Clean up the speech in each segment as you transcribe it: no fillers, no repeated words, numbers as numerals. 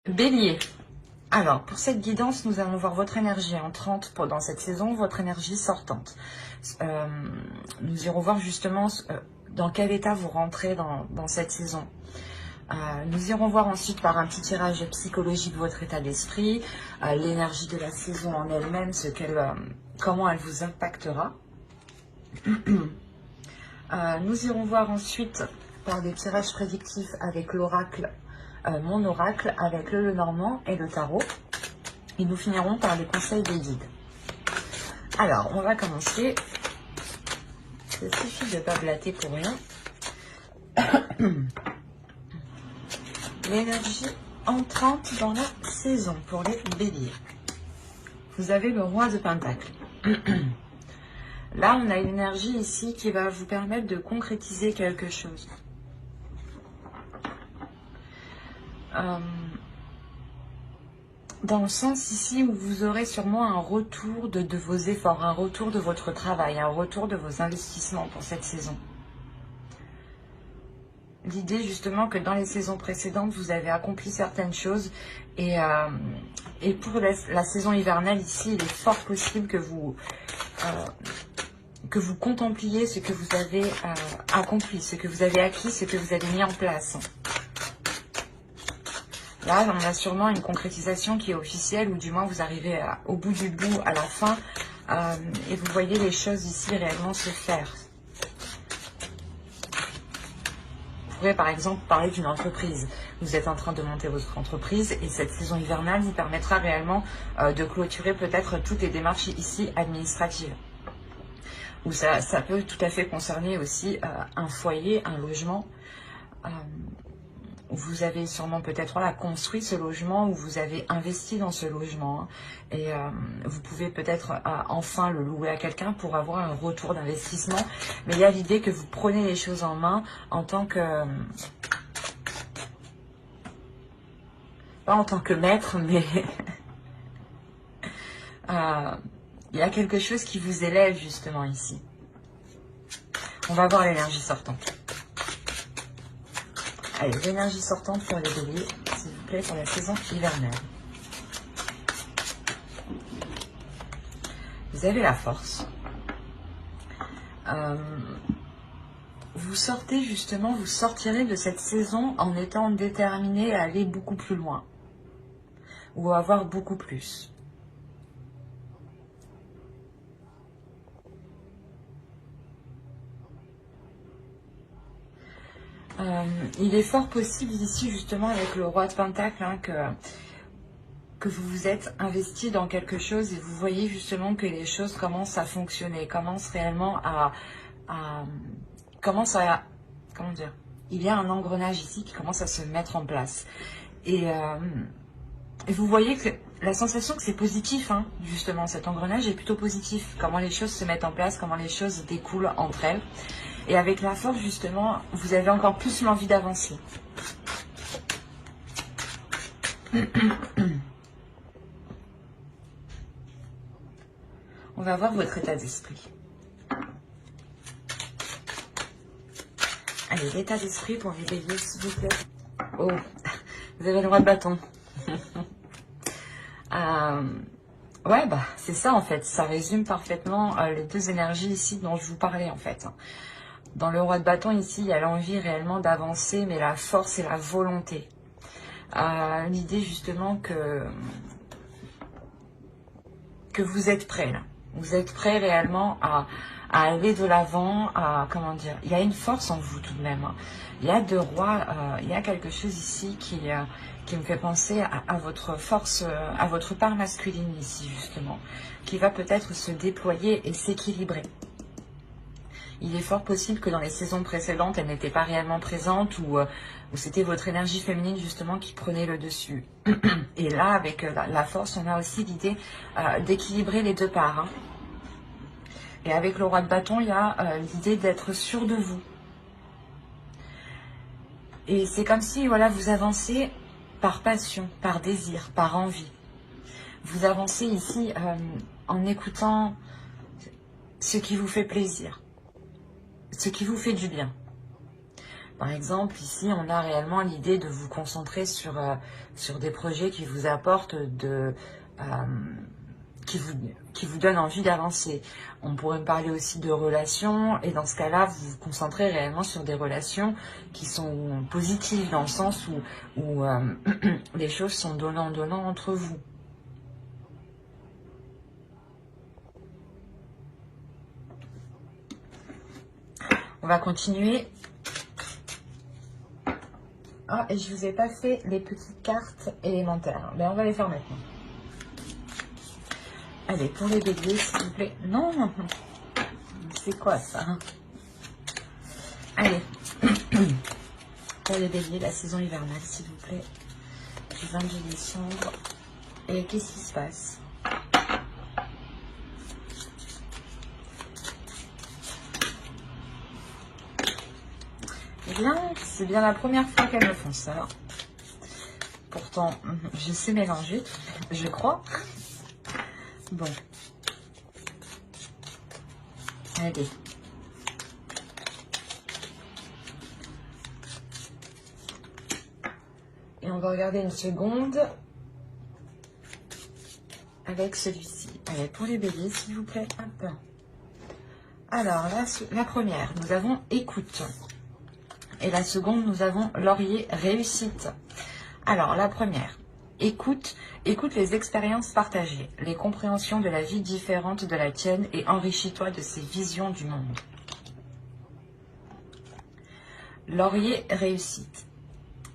Bélier. Alors, pour cette guidance, nous allons voir votre énergie entrante dans cette saison, votre énergie sortante. Nous irons voir justement dans quel état vous rentrez dans cette saison. Nous irons voir ensuite par un petit tirage psychologique votre état d'esprit, l'énergie de la saison en elle-même, comment elle vous impactera. Nous irons voir ensuite par des tirages prédictifs avec l'oracle, mon oracle, avec le Lenormand et le tarot. Et nous finirons par les conseils des guides. Alors, on va commencer. Il suffit de ne pas blatter pour rien. L'énergie entrante dans la saison pour les béliers. Vous avez le roi de Pentacle. Là, on a une énergie ici qui va vous permettre de concrétiser quelque chose. Dans le sens ici où vous aurez sûrement un retour de vos efforts, un retour de votre travail, un retour de vos investissements pour cette saison. L'idée justement que dans les saisons précédentes, vous avez accompli certaines choses et pour la saison hivernale ici, il est fort possible que vous contempliez ce que vous avez accompli, ce que vous avez acquis, ce que vous avez mis en place. Là, on a sûrement une concrétisation qui est officielle, ou du moins vous arrivez au bout du bout, à la fin, et vous voyez les choses ici réellement se faire. Vous pourrez par exemple parler d'une entreprise. Vous êtes en train de monter votre entreprise et cette saison hivernale vous permettra réellement de clôturer peut-être toutes les démarches ici administratives. Ou ça peut tout à fait concerner aussi un foyer, un logement. Vous avez sûrement peut-être construit ce logement ou vous avez investi dans ce logement. Et vous pouvez peut-être enfin le louer à quelqu'un pour avoir un retour d'investissement. Mais il y a l'idée que vous prenez les choses en main en tant que... pas en tant que maître, mais... il y a quelque chose qui vous élève justement ici. On va voir l'énergie sortante. Allez, l'énergie sortante pour les béliers, s'il vous plaît, pour la saison hivernale. Vous avez la force. Vous sortez justement, vous sortirez de cette saison en étant déterminé à aller beaucoup plus loin. Ou à avoir beaucoup plus. Il est fort possible ici justement avec le roi de Pentacle que vous vous êtes investi dans quelque chose et vous voyez justement que les choses commencent à fonctionner, commencent réellement comment dire, il y a un engrenage ici qui commence à se mettre en place. Et vous voyez que la sensation que c'est positif, justement, cet engrenage est plutôt positif. Comment les choses se mettent en place, comment les choses découlent entre elles. Et avec la force, justement, vous avez encore plus l'envie d'avancer. On va voir votre état d'esprit. Allez, l'état d'esprit pour les béliers, s'il vous plaît. Oh, vous avez le roi de bâton. Ouais, c'est ça en fait. Ça résume parfaitement les deux énergies ici dont je vous parlais en fait. Dans le roi de bâton ici, il y a l'envie réellement d'avancer, mais la force et la volonté. L'idée justement que vous êtes prêt là. Vous êtes prêt réellement à aller de l'avant, comment dire, il y a une force en vous tout de même. Il y a deux rois, il y a quelque chose ici qui me fait penser à votre force, à votre part masculine ici justement, qui va peut-être se déployer et s'équilibrer. Il est fort possible que dans les saisons précédentes, elle n'était pas réellement présente ou c'était votre énergie féminine justement qui prenait le dessus. Et là, avec la force, on a aussi l'idée d'équilibrer les deux parts. Et avec le roi de bâton, il y a l'idée d'être sûr de vous. Et c'est comme si voilà, vous avancez par passion, par désir, par envie. Vous avancez ici en écoutant ce qui vous fait plaisir. Ce qui vous fait du bien. Par exemple, ici, on a réellement l'idée de vous concentrer sur des projets qui vous apportent qui vous donnent envie d'avancer. On pourrait me parler aussi de relations, et dans ce cas-là, vous vous concentrez réellement sur des relations qui sont positives, dans le sens où les choses sont donnant-donnant entre vous. On va continuer. Ah, et je vous ai pas fait les petites cartes élémentaires. Ben, on va les faire maintenant. Allez, pour les béliers, s'il vous plaît. Non, c'est quoi ça? Allez, pour les béliers, la saison hivernale, s'il vous plaît. Du 22 décembre. Et qu'est-ce qui se passe? Bien, c'est bien la première fois qu'elles me font ça. Pourtant, je sais mélanger, je crois. Bon. Allez. Et on va regarder une seconde avec celui-ci. Allez, pour les béliers, s'il vous plaît. Hop. Alors, la première, nous avons écoute. Et la seconde, nous avons laurier, réussite. Alors, la première, écoute les expériences partagées, les compréhensions de la vie différente de la tienne et enrichis-toi de ces visions du monde. Laurier, réussite.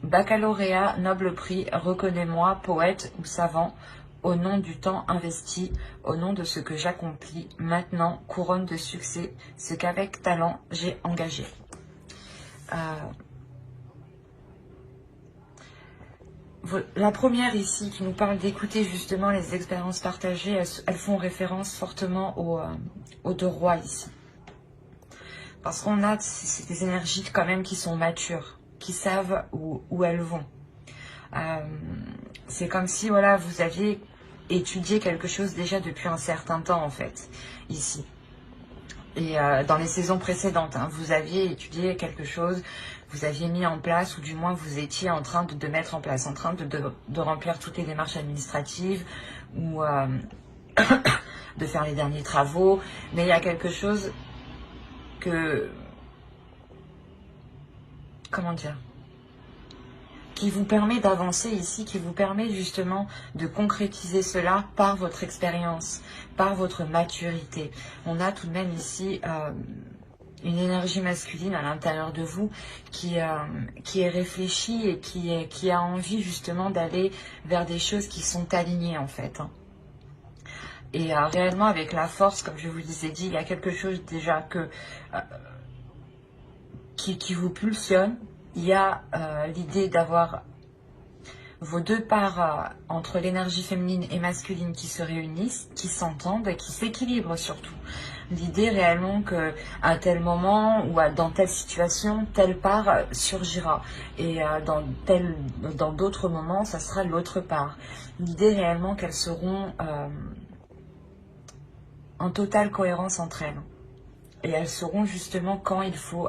Baccalauréat, noble prix, reconnais-moi, poète ou savant, au nom du temps investi, au nom de ce que j'accomplis, maintenant, couronne de succès, ce qu'avec talent j'ai engagé. La première ici qui nous parle d'écouter justement les expériences partagées, elles font référence fortement aux deux rois ici. Parce qu'on a des énergies quand même qui sont matures, qui savent où elles vont. C'est comme si voilà, vous aviez étudié quelque chose déjà depuis un certain temps en fait, ici. Et dans les saisons précédentes, hein, vous aviez étudié quelque chose, vous aviez mis en place, ou du moins vous étiez en train de mettre en place, en train de remplir toutes les démarches administratives, ou de faire les derniers travaux, mais il y a quelque chose comment dire, qui vous permet d'avancer ici, qui vous permet justement de concrétiser cela par votre expérience, par votre maturité. On a tout de même ici une énergie masculine à l'intérieur de vous qui est réfléchie et qui a envie justement d'aller vers des choses qui sont alignées en fait. Et réellement avec la force, comme je vous vous ai dit, il y a quelque chose déjà qui vous pulsionne. Il y a l'idée d'avoir vos deux parts entre l'énergie féminine et masculine qui se réunissent, qui s'entendent et qui s'équilibrent surtout. L'idée réellement qu'à tel moment ou dans telle situation, telle part surgira. Et dans d'autres moments, ça sera l'autre part. L'idée réellement qu'elles seront en totale cohérence entre elles. Et elles sauront justement quand il faut,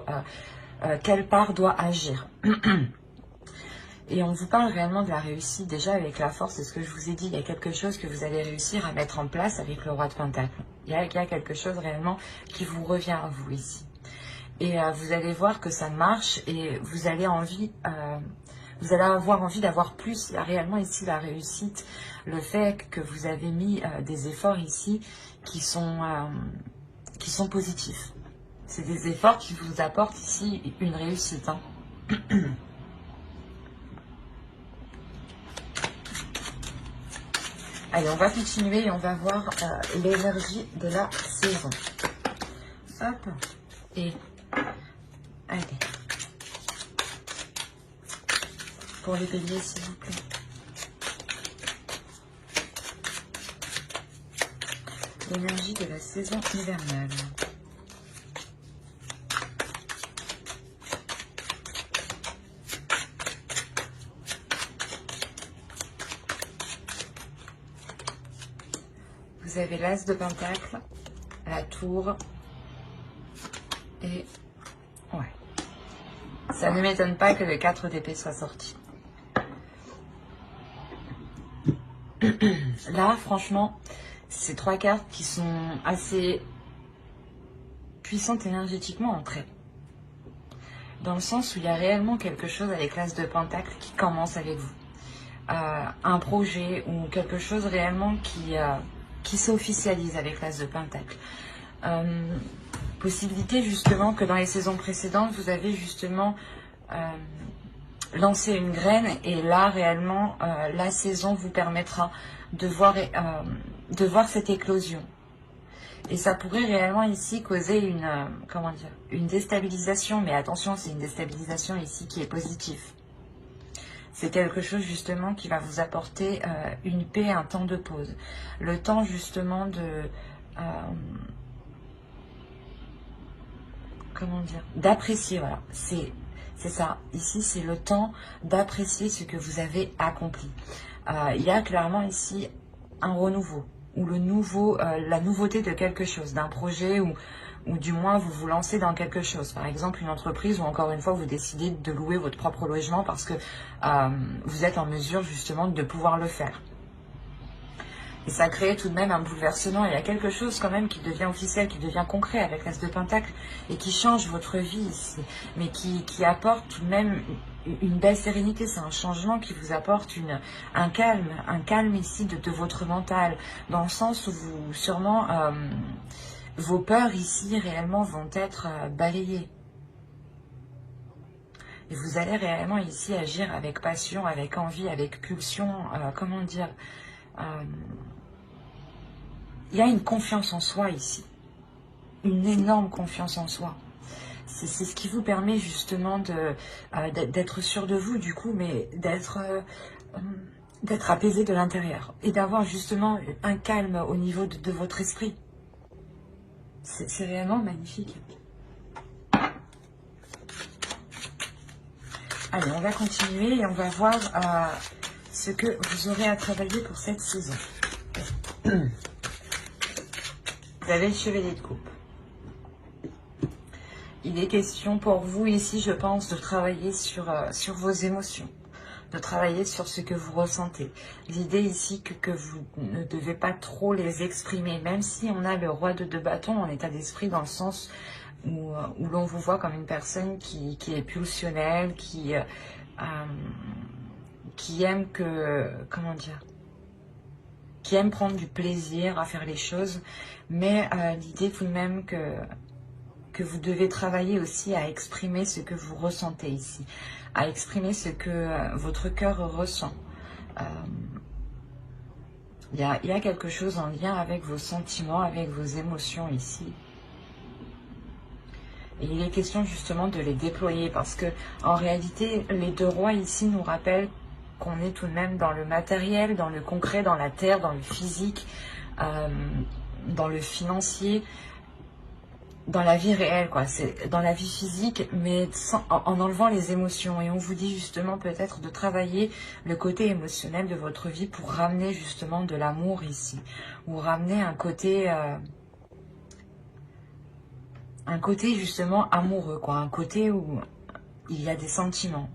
quelle part doit agir. Et on vous parle réellement de la réussite déjà avec la force, c'est ce que je vous ai dit, il y a quelque chose que vous allez réussir à mettre en place avec le roi de Pentacle. Il y a quelque chose réellement qui vous revient à vous ici. Et vous allez voir que ça marche et vous allez avoir envie d'avoir plus. Il y a réellement ici la réussite, le fait que vous avez mis des efforts ici qui sont positifs. C'est des efforts qui vous apportent ici une réussite. Hein. Allez, on va continuer et on va voir l'énergie de la saison. Hop. Et allez. Pour les béliers, s'il vous plaît. L'énergie de la saison hivernale. Vous avez l'as de pentacle, la tour et ouais, Ça ne m'étonne pas que le 4 d'épée soit sorti. Là, franchement, c'est 3 cartes qui sont assez puissantes énergétiquement entre elles. Dans le sens où il y a réellement quelque chose avec l'As de Pentacle qui commence avec vous. Un projet ou quelque chose réellement qui s'officialise avec l'As de Pentacle. Possibilité justement que dans les saisons précédentes, vous avez justement lancé une graine et là réellement la saison vous permettra de voir cette éclosion. Et ça pourrait réellement ici causer une déstabilisation, mais attention, c'est une déstabilisation ici qui est positive. C'est quelque chose justement qui va vous apporter une paix, un temps de pause. Le temps justement de... d'apprécier, voilà. C'est ça. Ici, c'est le temps d'apprécier ce que vous avez accompli. Il y a clairement ici un renouveau. Ou la nouveauté de quelque chose, d'un projet ou du moins vous vous lancez dans quelque chose. Par exemple, une entreprise ou encore une fois, vous décidez de louer votre propre logement parce que vous êtes en mesure justement de pouvoir le faire. Et ça crée tout de même un bouleversement. Il y a quelque chose quand même qui devient officiel, qui devient concret avec l'As de Pentacle et qui change votre vie ici. Mais qui apporte tout de même une belle sérénité. C'est un changement qui vous apporte un calme ici de votre mental. Dans le sens où vous, sûrement, vos peurs ici réellement vont être balayées. Et vous allez réellement ici agir avec passion, avec envie, avec pulsion, comment dire... il y a une confiance en soi ici, une énorme confiance en soi. C'est ce qui vous permet justement d'être sûr de vous du coup, mais d'être apaisé de l'intérieur et d'avoir justement un calme au niveau de votre esprit. C'est réellement magnifique. Allez, on va continuer et on va voir ce que vous aurez à travailler pour cette saison. Vous avez le chevalier de coupe. Il est question pour vous ici, je pense, de travailler sur vos émotions, de travailler sur ce que vous ressentez. L'idée ici que vous ne devez pas trop les exprimer, même si on a le roi de 2 bâtons en état d'esprit dans le sens où l'on vous voit comme une personne qui est pulsionnelle, qui aime qui aime prendre du plaisir à faire les choses, mais l'idée tout de même que vous devez travailler aussi à exprimer ce que vous ressentez ici, à exprimer ce que votre cœur ressent. Il y a quelque chose en lien avec vos sentiments, avec vos émotions ici. Et il est question justement de les déployer parce que en réalité, les 2 rois ici nous rappellent qu'on est tout de même dans le matériel, dans le concret, dans la terre, dans le physique, dans le financier, dans la vie réelle, quoi. C'est dans la vie physique, mais en enlevant les émotions. Et on vous dit justement peut-être de travailler le côté émotionnel de votre vie pour ramener justement de l'amour ici, ou ramener un côté justement amoureux, quoi. Un côté où il y a des sentiments.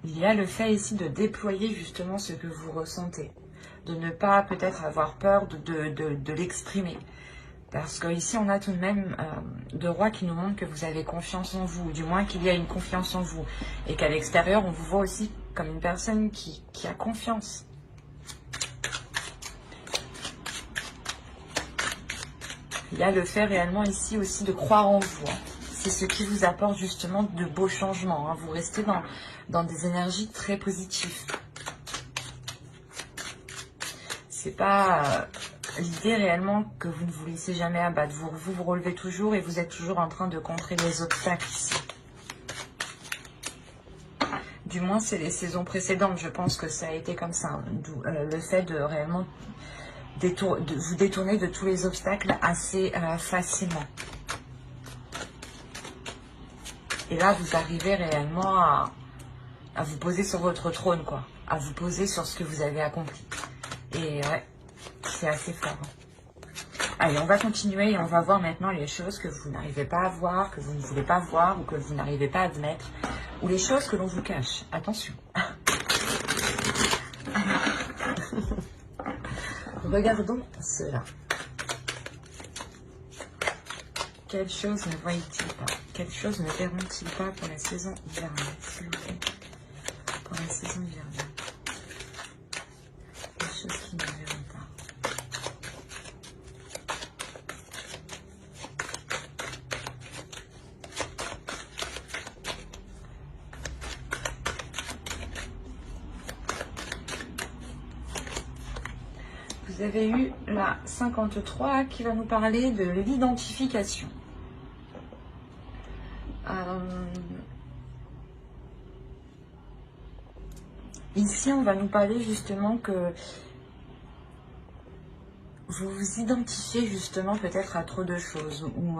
Il y a le fait ici de déployer justement ce que vous ressentez. De ne pas peut-être avoir peur de l'exprimer. Parce qu'ici, on a tout de même 2 rois qui nous montrent que vous avez confiance en vous, ou du moins qu'il y a une confiance en vous. Et qu'à l'extérieur, on vous voit aussi comme une personne qui a confiance. Il y a le fait réellement ici aussi de croire en vous. C'est ce qui vous apporte justement de beaux changements. Vous restez dans des énergies très positives. C'est pas l'idée réellement que vous ne vous laissez jamais abattre. Vous relevez toujours et vous êtes toujours en train de contrer les obstacles ici. Du moins, c'est les saisons précédentes. Je pense que ça a été comme ça. Le fait de réellement vous détourner de tous les obstacles assez facilement. Et là, vous arrivez réellement à vous poser sur votre trône, quoi. À vous poser sur ce que vous avez accompli. Et ouais, c'est assez fort. Allez, on va continuer et on va voir maintenant les choses que vous n'arrivez pas à voir, que vous ne voulez pas voir ou que vous n'arrivez pas à admettre, ou les choses que l'on vous cache. Attention. Regardons cela. Quelles choses ne voient-ils pas? Quelles choses ne verront-ils pas pour la saison hivernale, s'il vous plaît? Pour la saison hivernale. Les choses qu'ils ne verront pas. Vous avez eu la 53 qui va nous parler de l'identification. Ici, on va nous parler justement que vous vous identifiez justement peut-être à trop de choses ou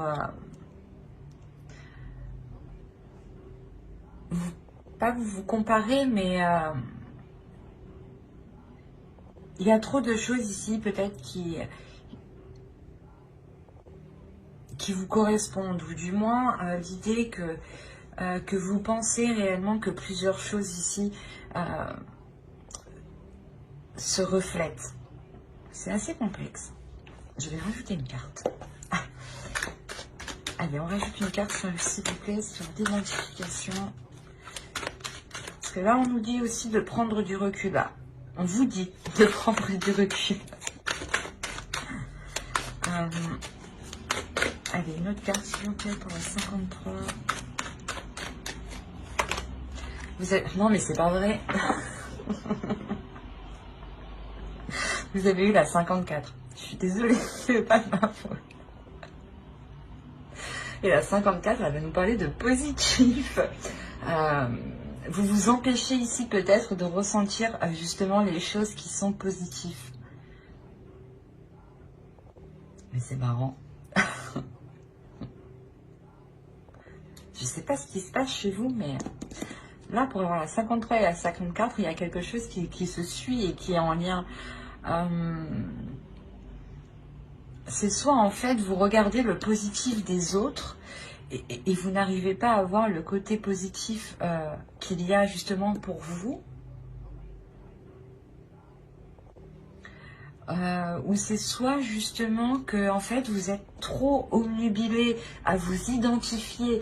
pas vous vous comparez, mais il y a trop de choses ici peut-être qui vous correspondent, ou du moins l'idée que vous pensez réellement que plusieurs choses ici se reflètent. C'est assez complexe. Je vais rajouter une carte. Ah. Allez, on rajoute une carte, s'il vous plaît, sur l'identification. Parce que là, on nous dit aussi de prendre du recul. Là, on vous dit de prendre du recul. Allez, une autre carte, s'il vous plaît, pour la 53. Vous êtes... Non, mais c'est pas vrai. Vous avez eu la 54. Je suis désolée, c'est pas de ma faute. Et la 54, elle va nous parler de positif. Vous vous empêchez ici peut-être de ressentir justement les choses qui sont positives. Mais c'est marrant. Je sais pas ce qui se passe chez vous, mais là, pour la 53 et la 54, il y a quelque chose qui se suit et qui est en lien. C'est soit en fait vous regardez le positif des autres et vous n'arrivez pas à voir le côté positif qu'il y a justement pour vous, ou c'est soit justement que en fait vous êtes trop obnubilé à vous identifier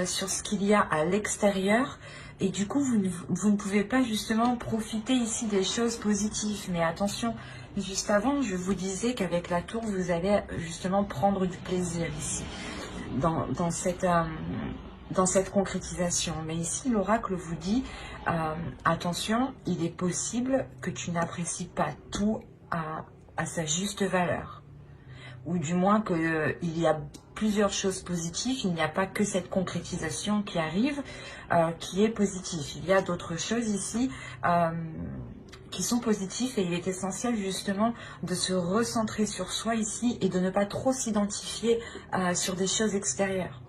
sur ce qu'il y a à l'extérieur. Et du coup, vous ne pouvez pas justement profiter ici des choses positives. Mais attention, juste avant, je vous disais qu'avec la tour, vous allez justement prendre du plaisir ici, dans cette concrétisation. Mais ici, l'oracle vous dit, attention, il est possible que tu n'apprécies pas tout à sa juste valeur. Ou du moins qu'il y a plusieurs choses positives, il n'y a pas que cette concrétisation qui arrive, qui est positive. Il y a d'autres choses ici qui sont positives et il est essentiel justement de se recentrer sur soi ici et de ne pas trop s'identifier sur des choses extérieures.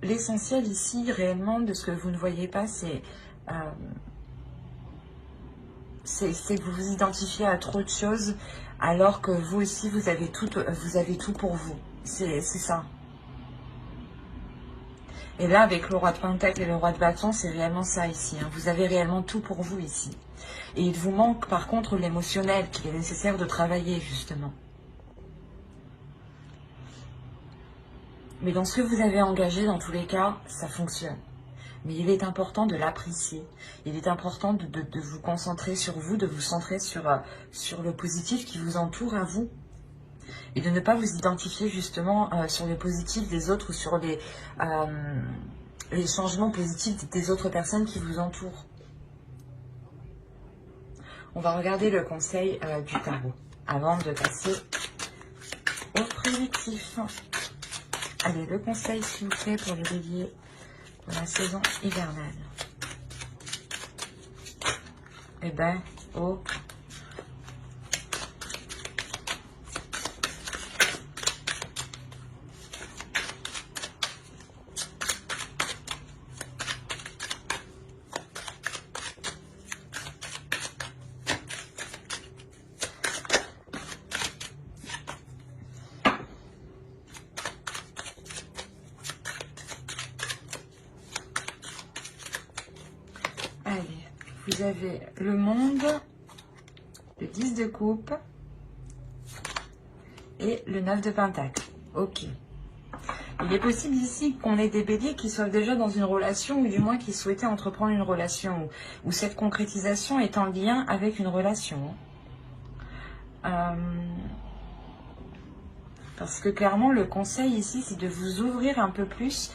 L'essentiel ici, réellement, de ce que vous ne voyez pas, c'est que vous vous identifiez à trop de choses alors que vous aussi vous avez tout pour vous. C'est ça. Et là, avec le roi de Pentacle et le roi de bâton, c'est réellement ça ici. Hein. Vous avez réellement tout pour vous ici. Et il vous manque par contre l'émotionnel qu'il est nécessaire de travailler justement. Mais dans ce que vous avez engagé, dans tous les cas, ça fonctionne. Mais il est important de l'apprécier. Il est important de vous concentrer sur vous, de vous centrer sur le positif qui vous entoure à vous. Et de ne pas vous identifier justement sur le positif des autres ou sur les changements positifs des autres personnes qui vous entourent. On va regarder le conseil du tarot avant de passer au prédictif. Allez, le conseil s'il vous plaît pour le bélier. La saison hivernale. Eh ben, oh. Vous avez le monde, le 10 de coupe et le 9 de pentacle. Ok. Il est possible ici qu'on ait des béliers qui soient déjà dans une relation ou du moins qui souhaitaient entreprendre une relation où cette concrétisation est en lien avec une relation. Parce que clairement, le conseil ici, c'est de vous ouvrir un peu plus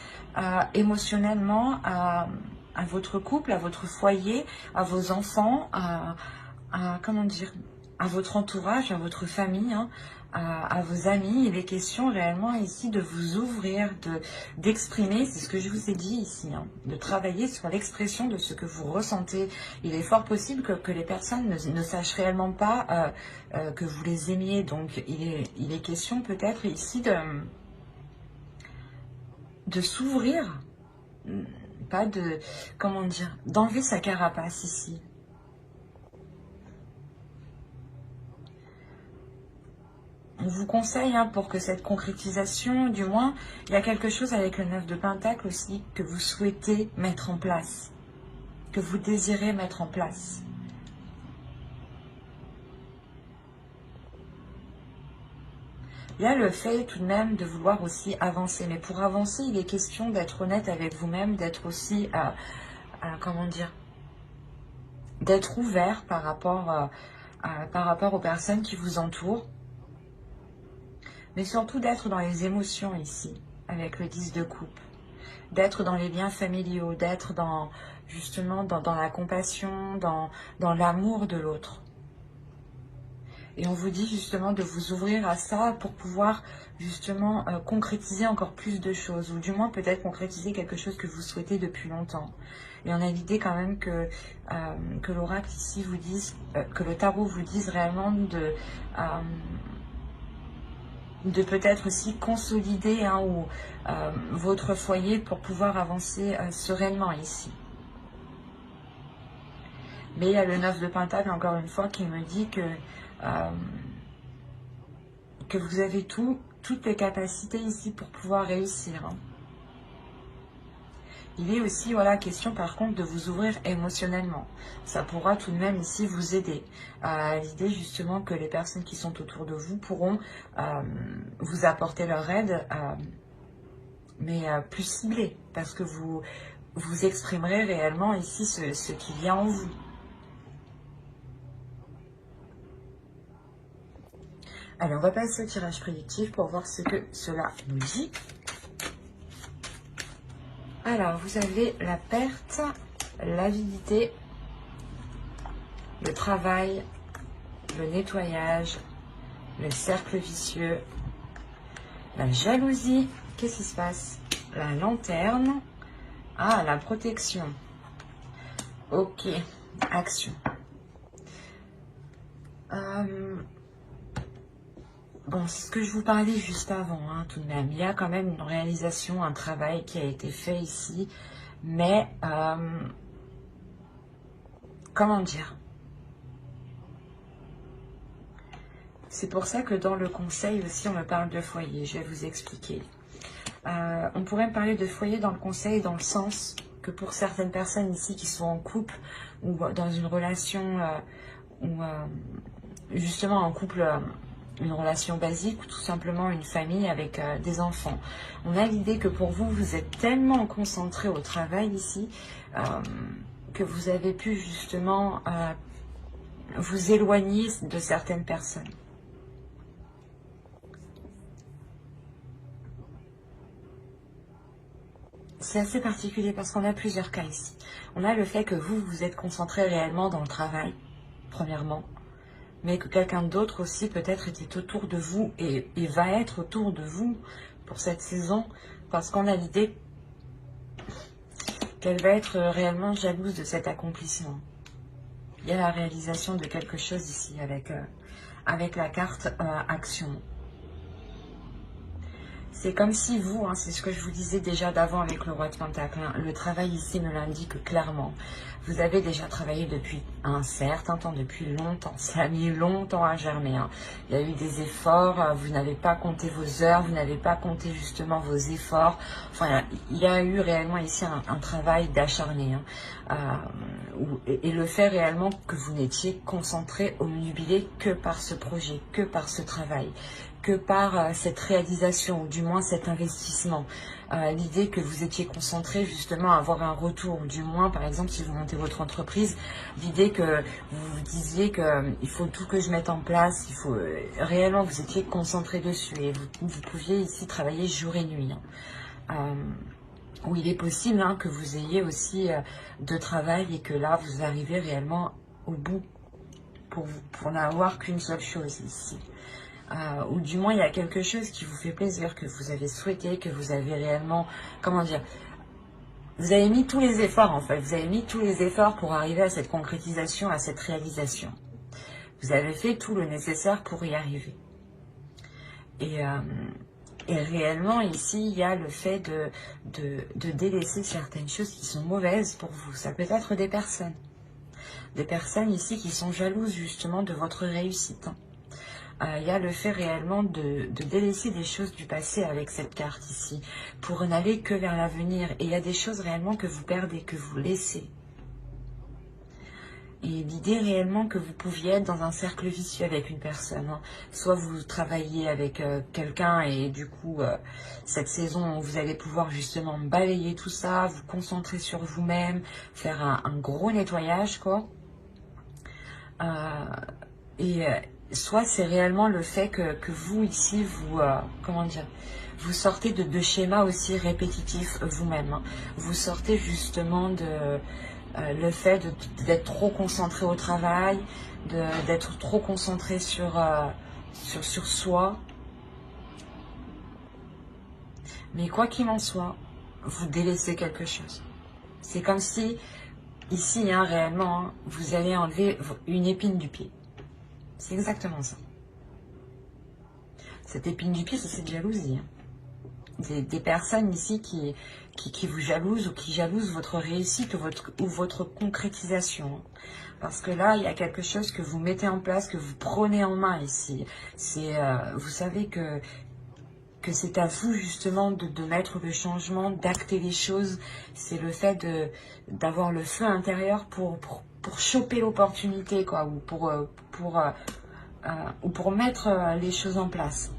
émotionnellement à votre couple, à votre foyer, à vos enfants, comment dire, à votre entourage, à votre famille, hein, à vos amis. Il est question réellement ici de vous ouvrir, d'exprimer, c'est ce que je vous ai dit ici, hein, de travailler sur l'expression de ce que vous ressentez. Il est fort possible que les personnes ne sachent réellement pas que vous les aimiez. Donc il est question peut-être ici de s'ouvrir, pas de, comment dire, d'enlever sa carapace ici. On vous conseille, hein, pour que cette concrétisation, du moins, il y a quelque chose avec le 9 de Pentacle aussi que vous souhaitez mettre en place, que vous désirez mettre en place. Il y a le fait tout de même de vouloir aussi avancer. Mais pour avancer, il est question d'être honnête avec vous-même, d'être aussi, comment dire, d'être ouvert par rapport aux personnes qui vous entourent. Mais surtout d'être dans les émotions ici, avec le 10 de coupe. D'être dans les liens familiaux, d'être dans, justement dans la compassion, dans l'amour de l'autre. Et on vous dit justement de vous ouvrir à ça pour pouvoir justement concrétiser encore plus de choses. Ou du moins peut-être concrétiser quelque chose que vous souhaitez depuis longtemps. Et on a l'idée quand même que l'oracle ici vous dise, que le tarot vous dise réellement de peut-être aussi consolider, hein, votre foyer pour pouvoir avancer sereinement ici. Mais il y a le 9 de Pentacle, encore une fois, qui me dit que vous avez toutes les capacités ici pour pouvoir réussir. Hein. Il est aussi, voilà, question par contre de vous ouvrir émotionnellement. Ça pourra tout de même ici vous aider. L'idée justement que les personnes qui sont autour de vous pourront vous apporter leur aide, mais plus ciblée, parce que vous exprimerez réellement ici ce qu'il y a en vous. Allez, on va passer au tirage prédictif pour voir ce que cela nous dit. Alors, vous avez la perte, l'avidité, le travail, le nettoyage, le cercle vicieux, la jalousie. Qu'est-ce qui se passe? La lanterne. Ah, la protection. Ok, action. Bon, c'est ce que je vous parlais juste avant, hein, tout de même. Il y a quand même une réalisation, un travail qui a été fait ici. Mais, comment dire? C'est pour ça que dans le conseil aussi, on me parle de foyer. Je vais vous expliquer. On pourrait me parler de foyer dans le conseil dans le sens que pour certaines personnes ici qui sont en couple ou dans une relation, ou justement en couple... une relation basique ou tout simplement une famille avec des enfants. On a l'idée que pour vous, vous êtes tellement concentré au travail ici que vous avez pu justement vous éloigner de certaines personnes. C'est assez particulier parce qu'on a plusieurs cas ici. On a le fait que vous, vous êtes concentré réellement dans le travail, premièrement. Mais que quelqu'un d'autre aussi peut-être était autour de vous et va être autour de vous pour cette saison, parce qu'on a l'idée qu'elle va être réellement jalouse de cet accomplissement. Il y a la réalisation de quelque chose ici avec la carte action. C'est comme si vous, hein, c'est ce que je vous disais déjà d'avant avec le roi de Pentacle, hein, le travail ici me l'indique clairement. Vous avez déjà travaillé depuis un certain temps, depuis longtemps. Ça a mis longtemps à germer. Hein. Il y a eu des efforts, vous n'avez pas compté vos heures, vous n'avez pas compté justement vos efforts. Enfin, il y a eu réellement ici un travail d'acharné. Hein. Et le fait réellement que vous n'étiez concentré, omnubilé que par ce projet, que par ce travail, que par cette réalisation, ou du moins cet investissement. L'idée que vous étiez concentré justement à avoir un retour, ou du moins par exemple si vous montez votre entreprise, l'idée que vous vous disiez qu'il faut tout que je mette en place, il faut réellement vous étiez concentré dessus et vous pouviez ici travailler jour et nuit. Hein. Où il est possible hein, que vous ayez aussi de travail et que là vous arrivez réellement au bout pour n'avoir qu'une seule chose ici. Ou du moins il y a quelque chose qui vous fait plaisir, que vous avez souhaité, que vous avez réellement, comment dire, vous avez mis tous les efforts en fait, vous avez mis tous les efforts pour arriver à cette concrétisation, à cette réalisation. Vous avez fait tout le nécessaire pour y arriver. Et réellement ici il y a le fait de délaisser certaines choses qui sont mauvaises pour vous. Ça peut être des personnes ici qui sont jalouses justement de votre réussite. Hein. Il y a le fait réellement de délaisser des choses du passé avec cette carte ici, pour n'aller que vers l'avenir. Et il y a des choses réellement que vous perdez, que vous laissez. Et l'idée réellement que vous pouviez être dans un cercle vicieux avec une personne. Hein. Soit vous travaillez avec quelqu'un et du coup, cette saison, vous allez pouvoir justement balayer tout ça, vous concentrer sur vous-même, faire un gros nettoyage, quoi. Soit c'est réellement le fait que vous, ici, vous, comment dire, vous sortez de schémas aussi répétitifs vous-même. Hein. Vous sortez justement de le fait d'être trop concentré au travail, d'être trop concentré sur soi. Mais quoi qu'il en soit, vous délaissez quelque chose. C'est comme si, ici, hein, réellement, hein, vous allez enlever une épine du pied. C'est exactement ça. Cette épine du pied, c'est de jalousie. Hein. Des personnes ici qui vous jalousent ou qui jalousent votre réussite ou votre concrétisation. Hein. Parce que là, il y a quelque chose que vous mettez en place, que vous prenez en main ici. Vous savez que c'est à vous justement de mettre le changement, d'acter les choses. C'est le fait d'avoir le feu intérieur pour choper l'opportunité, quoi, ou pour mettre les choses en place.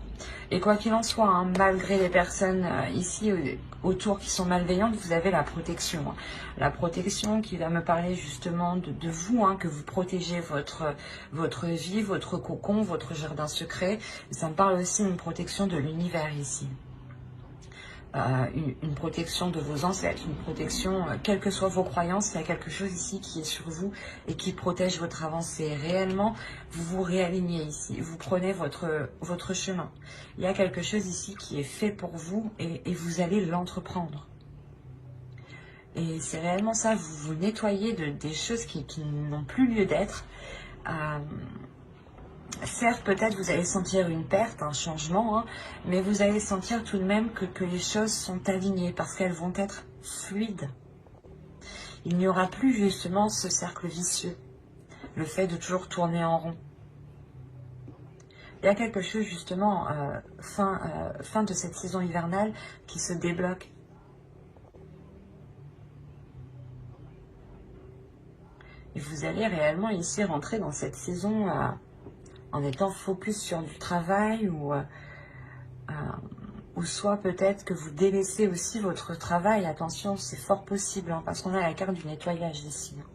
Et quoi qu'il en soit, hein, malgré les personnes ici autour qui sont malveillantes, vous avez la protection. Hein. La protection qui va me parler justement de vous, hein, que vous protégez votre vie, votre cocon, votre jardin secret. Ça me parle aussi d'une protection de l'univers ici. Une protection de vos ancêtres, une protection, quelles que soient vos croyances, il y a quelque chose ici qui est sur vous et qui protège votre avancée. Réellement, vous vous réalignez ici, vous prenez votre chemin. Il y a quelque chose ici qui est fait pour vous et vous allez l'entreprendre. Et c'est réellement ça, vous vous nettoyez des choses qui n'ont plus lieu d'être. Certes, peut-être vous allez sentir une perte, un changement, hein, mais vous allez sentir tout de même que les choses sont alignées parce qu'elles vont être fluides. Il n'y aura plus justement ce cercle vicieux, le fait de toujours tourner en rond. Il y a quelque chose justement, fin de cette saison hivernale, qui se débloque. Et vous allez réellement ici rentrer dans cette saison en étant focus sur du travail ou soit peut-être que vous délaissez aussi votre travail. Attention, c'est fort possible, hein, parce qu'on a la carte du nettoyage ici. Hein.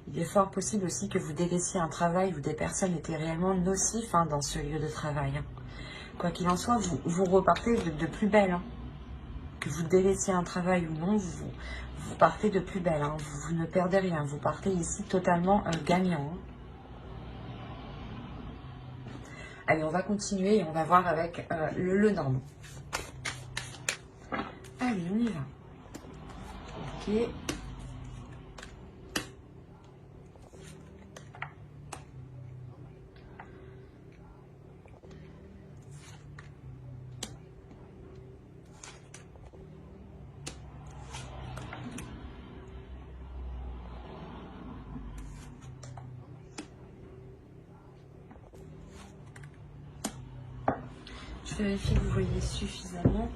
Il est fort possible aussi que vous délaissiez un travail où des personnes étaient réellement nocives hein, dans ce lieu de travail. Hein. Quoi qu'il en soit, vous repartez de plus belle. Hein. Que vous délaissiez un travail ou non, vous partez de plus belle. Hein. Vous ne perdez rien. Vous partez ici totalement gagnant. Hein. Allez, on va continuer et on va voir avec le Normand. Allez, on y va. Ok. Je vérifie que vous voyez suffisamment.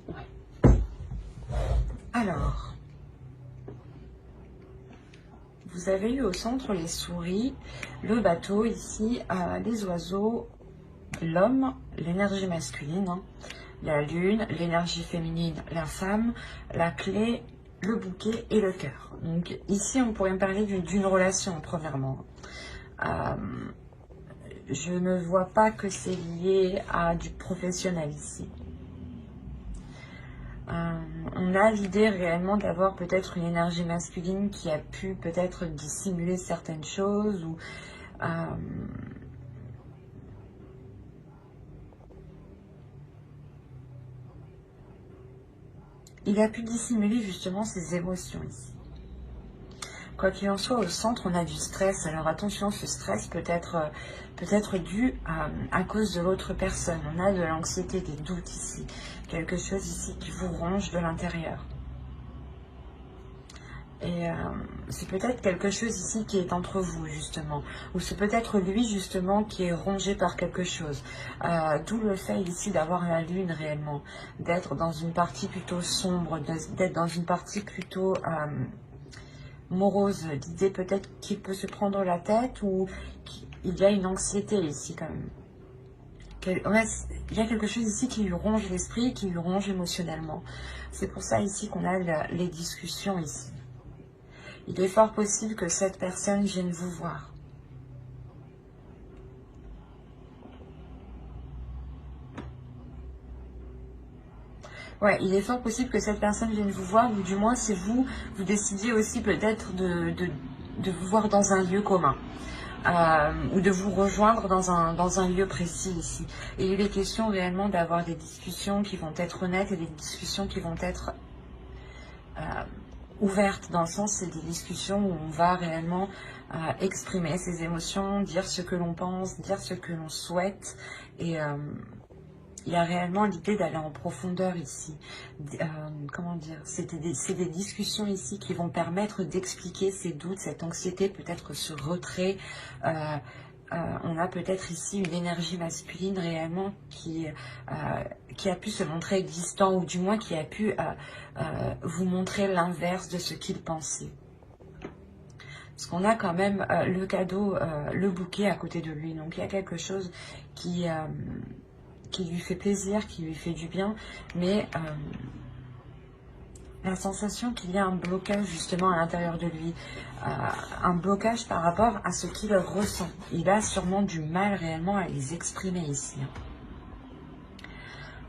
Ouais. Alors, vous avez eu au centre les souris, le bateau ici, les oiseaux, l'homme, l'énergie masculine, hein, la lune, l'énergie féminine, la femme, la clé, le bouquet et le cœur. Donc ici, on pourrait me parler d'une relation, premièrement. Je ne vois pas que c'est lié à du professionnel ici. On a l'idée réellement d'avoir peut-être une énergie masculine qui a pu peut-être dissimuler certaines choses ou il a pu dissimuler justement ses émotions ici. Quoi qu'il en soit, au centre, on a du stress. Alors attention, ce stress peut être dû à cause de l'autre personne. On a de l'anxiété, des doutes ici. Quelque chose ici qui vous ronge de l'intérieur. Et c'est peut-être quelque chose ici qui est entre vous, justement. Ou c'est peut-être lui, justement, qui est rongé par quelque chose. D'où le fait ici d'avoir la lune, réellement. D'être dans une partie plutôt sombre, d'être dans une partie plutôt morose. L'idée peut-être qu'il peut se prendre la tête ou qu'il y a une anxiété ici, quand même. Ouais, il y a quelque chose ici qui lui ronge l'esprit, qui lui ronge émotionnellement. C'est pour ça ici qu'on a les discussions ici. Il est fort possible que cette personne vienne vous voir. Ouais, il est fort possible que cette personne vienne vous voir, ou du moins si vous décidiez aussi peut-être de vous voir dans un lieu commun. Ou de vous rejoindre dans un lieu précis ici. Et il est question réellement d'avoir des discussions qui vont être honnêtes et des discussions qui vont être ouvertes, dans le sens c'est des discussions où on va réellement exprimer ses émotions, dire ce que l'on pense, dire ce que l'on souhaite, et il y a réellement l'idée d'aller en profondeur ici. Comment dire, c'est des discussions ici qui vont permettre d'expliquer ces doutes, cette anxiété, peut-être ce retrait. On a peut-être ici une énergie masculine réellement qui a pu se montrer existant, ou du moins qui a pu vous montrer l'inverse de ce qu'il pensait. Parce qu'on a quand même le cadeau, le bouquet à côté de lui. Donc il y a quelque chose qui lui fait plaisir, qui lui fait du bien, mais la sensation qu'il y a un blocage justement à l'intérieur de lui, un blocage par rapport à ce qu'il ressent. Il a sûrement du mal réellement à les exprimer ici.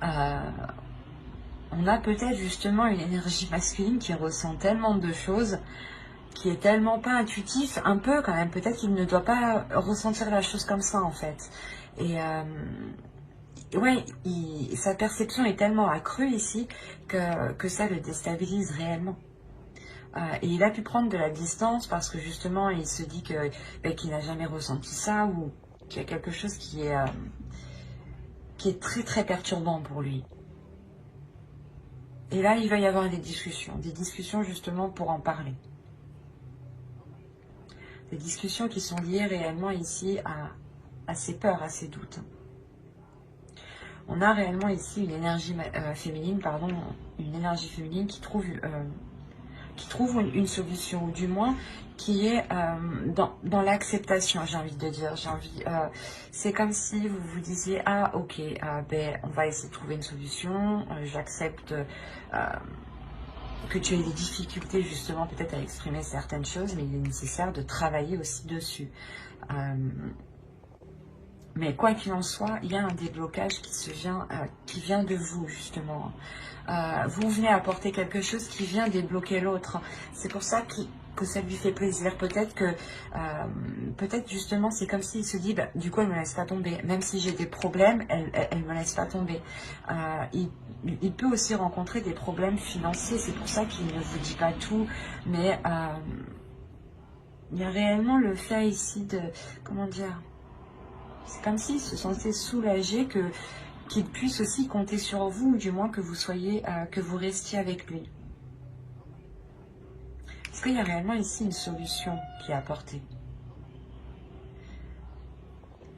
On a peut-être justement une énergie masculine qui ressent tellement de choses, qui est tellement pas intuitif, un peu quand même, peut-être qu'il ne doit pas ressentir la chose comme ça en fait. Et ouais, sa perception est tellement accrue ici que ça le déstabilise réellement. Et il a pu prendre de la distance parce que justement il se dit qu'il n'a jamais ressenti ça, ou qu'il y a quelque chose qui est très très perturbant pour lui. Et là il va y avoir des discussions justement pour en parler. Des discussions qui sont liées réellement ici à ses peurs, à ses doutes. On a réellement ici une énergie féminine, une énergie féminine qui trouve une solution, ou du moins qui est dans l'acceptation, j'ai envie de dire. C'est comme si vous vous disiez, ah ok, ben, on va essayer de trouver une solution, j'accepte que tu aies des difficultés justement peut-être à exprimer certaines choses, mais il est nécessaire de travailler aussi dessus. Mais quoi qu'il en soit, il y a un déblocage qui vient de vous, justement. Vous venez apporter quelque chose qui vient débloquer l'autre. C'est pour ça que ça lui fait plaisir. Peut-être justement, c'est comme s'il se dit, bah, du coup, elle ne me laisse pas tomber. Même si j'ai des problèmes, elle ne me laisse pas tomber. Il peut aussi rencontrer des problèmes financiers. C'est pour ça qu'il ne vous dit pas tout. Mais il y a réellement le fait ici de... Comment dire ? C'est comme s'il se sentait soulagé qu'il puisse aussi compter sur vous, ou du moins que vous restiez avec lui. Est-ce qu'il y a réellement ici une solution qui est apportée?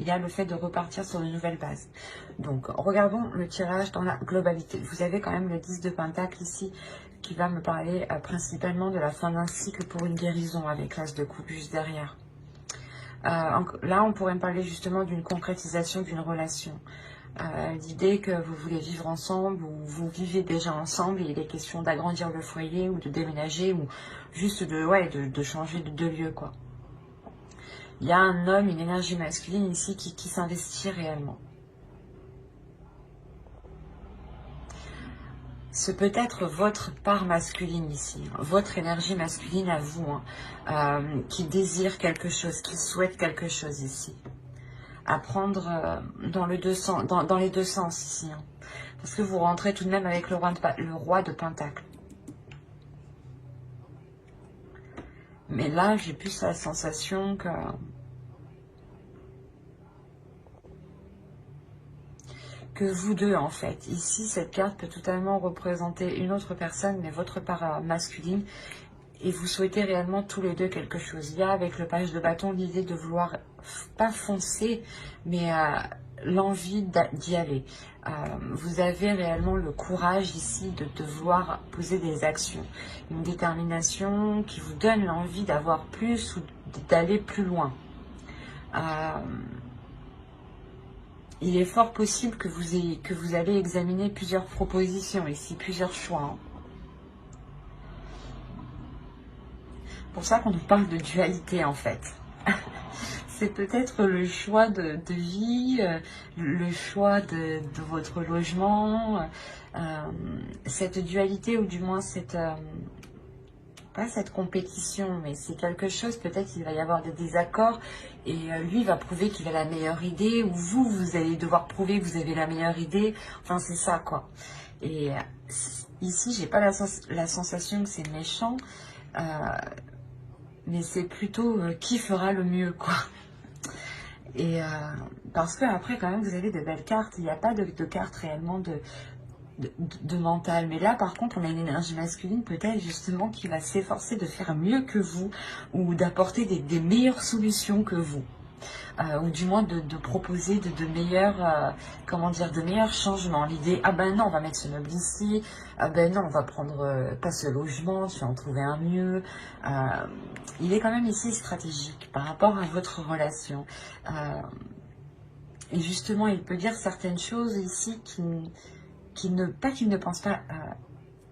il y a le fait de repartir sur de nouvelles bases. Donc, regardons le tirage dans la globalité. Vous avez quand même le 10 de Pentacle ici, qui va me parler principalement de la fin d'un cycle pour une guérison, avec l'As de coupe juste derrière. Là, on pourrait me parler justement d'une concrétisation d'une relation. L'idée que vous voulez vivre ensemble, ou vous vivez déjà ensemble, et il est question d'agrandir le foyer, ou de déménager, ou juste de changer de lieu, quoi. Il y a un homme, une énergie masculine ici qui s'investit réellement. Ce peut être votre part masculine ici, votre énergie masculine à vous, qui désire quelque chose, qui souhaite quelque chose ici. À prendre dans les deux sens ici. Parce que vous rentrez tout de même avec le roi de Pentacle. Mais là, j'ai plus la sensation que vous deux, en fait. Ici, cette carte peut totalement représenter une autre personne, mais votre part masculine. Et vous souhaitez réellement tous les deux quelque chose. Il y a avec le page de bâton l'idée de vouloir, pas foncer, mais l'envie d'y aller. Vous avez réellement le courage ici de vouloir poser des actions. Une détermination qui vous donne l'envie d'avoir plus ou d'aller plus loin. Il est fort possible que vous allez examiner plusieurs propositions ici, plusieurs choix. C'est pour ça qu'on nous parle de dualité en fait. C'est peut-être le choix de vie, le choix de votre logement, cette dualité ou du moins cette... pas cette compétition, mais c'est quelque chose, peut-être qu'il va y avoir des désaccords et lui va prouver qu'il a la meilleure idée ou vous allez devoir prouver que vous avez la meilleure idée. Enfin, c'est ça, quoi. Et ici, j'ai pas la sensation que c'est méchant, mais c'est plutôt qui fera le mieux, quoi. Et parce que après, quand même, vous avez de belles cartes. Il n'y a pas de cartes réellement de mental. Mais là, par contre, on a une énergie masculine, peut-être justement, qui va s'efforcer de faire mieux que vous ou d'apporter des meilleures solutions que vous. Ou du moins de proposer de meilleurs, comment dire, de meilleurs changements. L'idée, ah ben non, on va mettre ce meuble ici, ah ben non, on va prendre pas ce logement, je vais en trouver un mieux. Il est quand même ici stratégique par rapport à votre relation. Et justement, il peut dire certaines choses ici qu'il ne pense pas,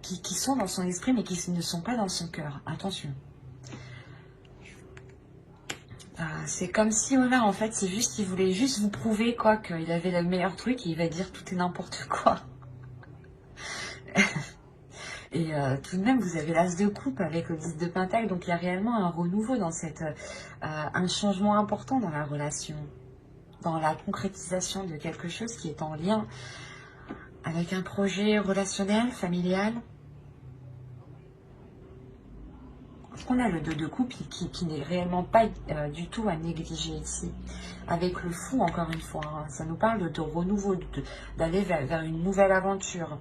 qui sont dans son esprit, mais qui ne sont pas dans son cœur. Attention. C'est comme si, voilà, en fait, c'est juste, il voulait juste vous prouver, quoi, qu'il avait le meilleur truc, et il va dire tout et n'importe quoi. Et tout de même, vous avez l'As de coupe avec le 10 de Pentacle, donc il y a réellement un renouveau dans un changement important dans la relation, dans la concrétisation de quelque chose qui est en lien avec un projet relationnel, familial. Parce qu'on a le 2 de coupe qui n'est réellement pas du tout à négliger ici. Avec le fou, encore une fois, hein, ça nous parle de renouveau, d'aller vers une nouvelle aventure.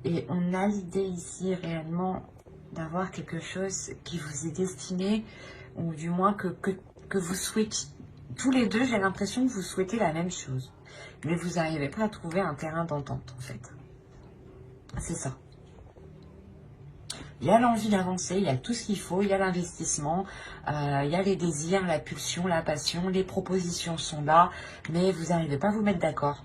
Et on a l'idée ici réellement d'avoir quelque chose qui vous est destiné, ou du moins que vous souhaitez. Tous les deux, j'ai l'impression que vous souhaitez la même chose. Mais vous n'arrivez pas à trouver un terrain d'entente, en fait. C'est ça. Il y a l'envie d'avancer, il y a tout ce qu'il faut, il y a l'investissement, il y a les désirs, la pulsion, la passion, les propositions sont là, mais vous n'arrivez pas à vous mettre d'accord.